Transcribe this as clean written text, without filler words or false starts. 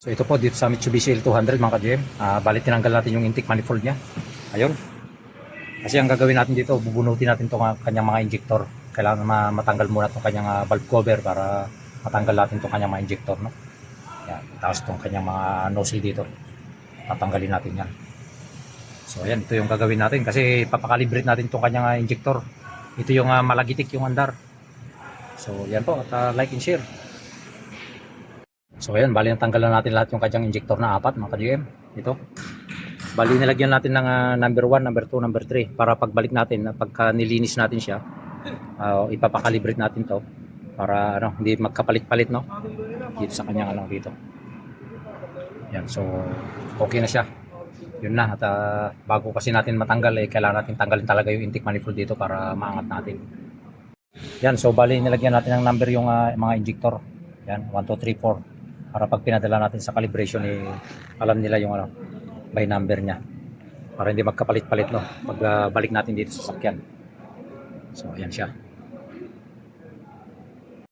So ito po dito sa Mitsubishi L200 mga ka-GM, bali tinanggal natin yung intake manifold niya. Ayun. Kasi ang gagawin natin dito, bubunutin natin itong kanyang mga injector. Kailangan matanggal muna itong kanyang valve cover para matanggal natin itong kanyang mga injector. No? Yan. Tapos itong kanyang mga nozzle dito. Tatanggalin natin yan. So ayan, ito yung gagawin natin kasi papakalibrate natin itong kanyang injector. Ito yung malagitik yung andar. So yan po, at like and share. So ayan, bali natanggalan natin lahat yung kanyang injector na apat mga ka-GM. Ito. Bali nilagyan natin ng number 1, number 2, number 3 para pagbalik natin, pagka nilinis natin siya, ipapakalibrate natin to para hindi magkapalit-palit no dito sa kanyang dito. Yan, so okay na siya. Yun na, at bago kasi natin matanggal kailangan natin tanggalin talaga yung intake manifold dito para maangat natin. Yan, so bali nilagyan natin ng number yung mga injector. Yan, 1, 2, 3, 4 para pag pinadala natin sa calibration alam nila yung by number niya para hindi magkapalit-palit no pag balik natin dito sa sakyan. So ayan siya.